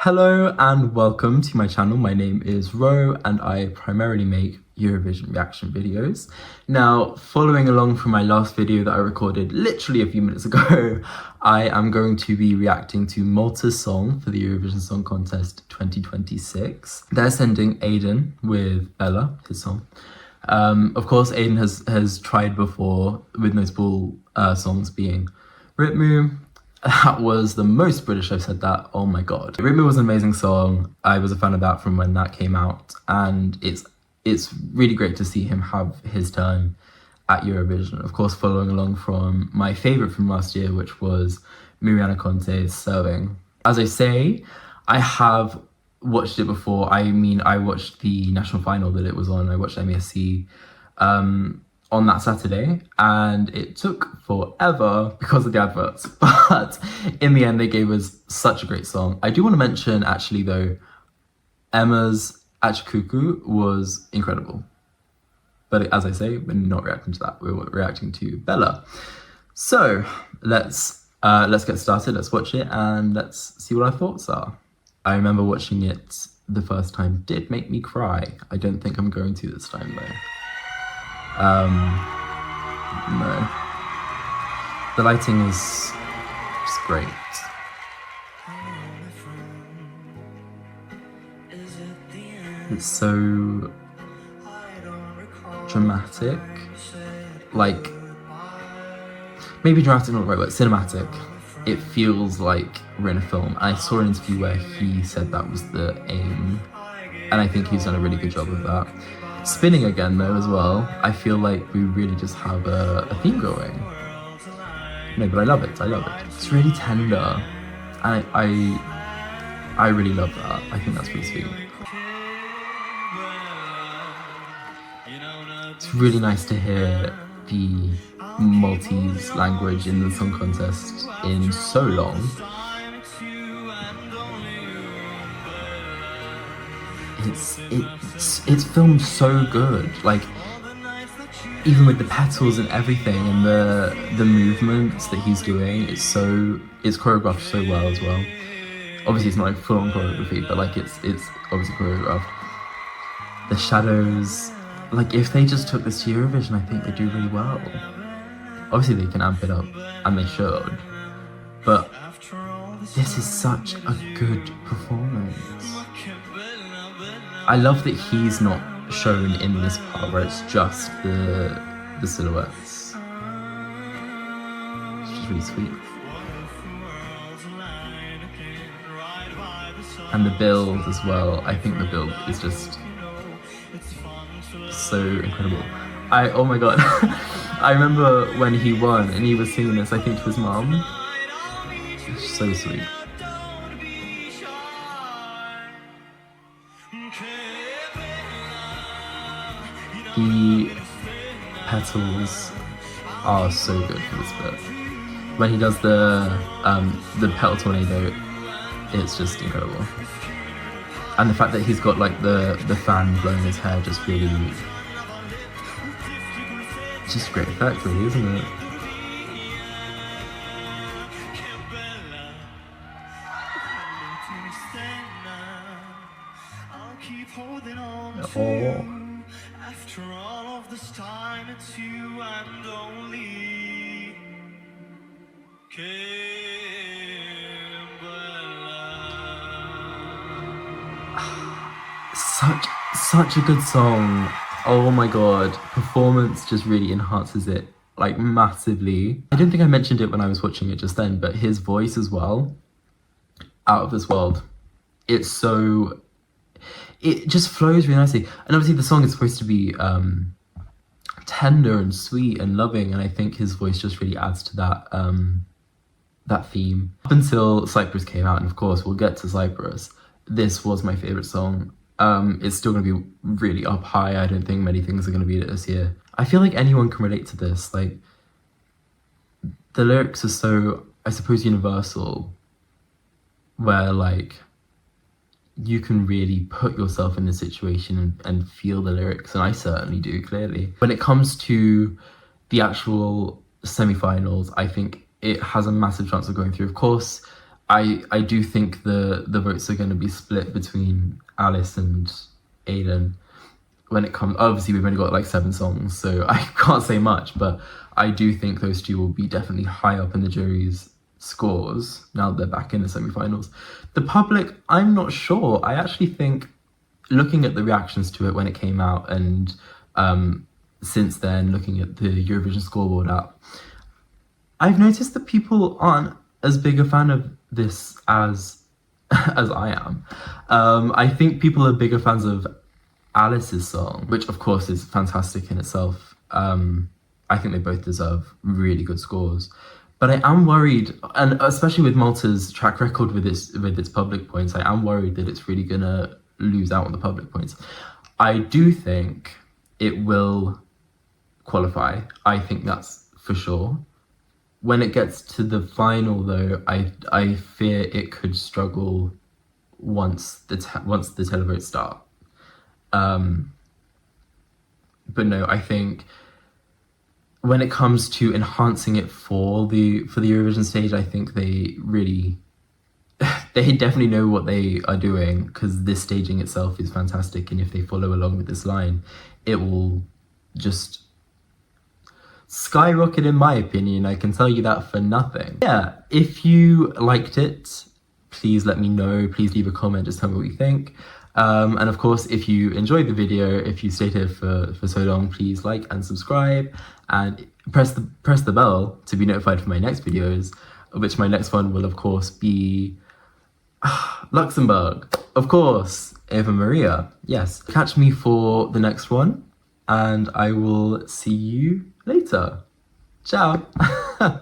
Hello and welcome to my channel. My name is Ro and I primarily make Eurovision reaction videos. Now, following along from my last video that I recorded literally a few minutes ago, I am going to be reacting to Malta's song for the Eurovision Song Contest 2026. They're sending Aiden with Bella, his song. Of course, Aiden has tried before with notable songs being Ritmu. That was the most British I've said that. Oh my god. Ritmu was an amazing song. I was a fan of that from when that came out, and it's really great to see him have his turn at Eurovision. Of course, following along from my favourite from last year, which was Mariana Conte's Serving. As I say, I have watched it before. I mean, I watched the national final that it was on. I watched MSC on that Saturday, and it took forever because of the adverts, but in the end they gave us such a great song. I do want to mention actually though, Emma's Achikuku was incredible, but as I say, we're not reacting to that, we're reacting to Bella. So let's get started, let's watch it and let's see what our thoughts are. I remember watching it the first time did make me cry. I don't think I'm going to this time though. No. The lighting is just great. It's so dramatic. Like, maybe dramatic not the right word, cinematic. It feels like we're in a film. I saw an interview where he said that was the aim, and I think he's done a really good job of that. Spinning again though as well, I feel like we really just have a theme going. No, but I love it, I love it. It's really tender, and I really love that. I think that's really sweet. It's really nice to hear the Maltese language in the song contest in so long. It's filmed so good, like even with the petals and everything and the movements that he's doing, it's choreographed so well as well. Obviously it's not like full-on choreography, but like it's obviously choreographed. The shadows, like if they just took this to Eurovision, I think they do really well. Obviously they can amp it up, and they should, but this is such a good performance. I love that he's not shown in this part where it's just the silhouettes. It's just really sweet. And the build as well. I think the build is just so incredible. Oh my god. I remember when he won and he was singing this, I think, to his mum. It's so sweet. The petals are so good for this bit. When he does the petal tornado, it's just incredible. And the fact that he's got like the fan blowing his hair just really, just great effect really, isn't it? Oh. After all of this time, it's you and only such a good song. Oh my god, performance just really enhances it like massively. I don't think I mentioned it when I was watching it just then, but his voice as well, out of this world. It just flows really nicely. And obviously the song is supposed to be tender and sweet and loving, and I think his voice just really adds to that that theme. Up until Cyprus came out, and of course we'll get to Cyprus, this was my favourite song. It's still going to be really up high. I don't think many things are going to beat it this year. I feel like anyone can relate to this. Like, the lyrics are so, I suppose, universal, where like you can really put yourself in the situation and feel the lyrics, and I certainly do, clearly. When it comes to the actual semi-finals, I think it has a massive chance of going through. Of course, I do think the votes are going to be split between Alice and Aiden when it comes. Obviously, we've only got like 7 songs, so I can't say much, but I do think those two will be definitely high up in the jury's scores now that they're back in the semi-finals. The public, I'm not sure. I actually think, looking at the reactions to it when it came out, and since then looking at the Eurovision scoreboard app, I've noticed that people aren't as big a fan of this as as I am. I think people are bigger fans of Alice's song, which of course is fantastic in itself. I think they both deserve really good scores. But I am worried, and especially with Malta's track record with its public points, I am worried that it's really gonna lose out on the public points. I do think it will qualify. I think that's for sure. When it gets to the final, though, I fear it could struggle once the televotes start. But no, I think when it comes to enhancing it for the Eurovision stage, I think they really they definitely know what they are doing, because this staging itself is fantastic, and if they follow along with this line, it will just skyrocket, in my opinion. I can tell you that for nothing. Yeah, if you liked it, please let me know. Please leave a comment, just tell me what you think. And of course, if you enjoyed the video, if you stayed here for so long, please like and subscribe, and press the bell to be notified for my next videos, which my next one will of course be Luxembourg, of course, Eva Maria. Yes, catch me for the next one, and I will see you later. Ciao.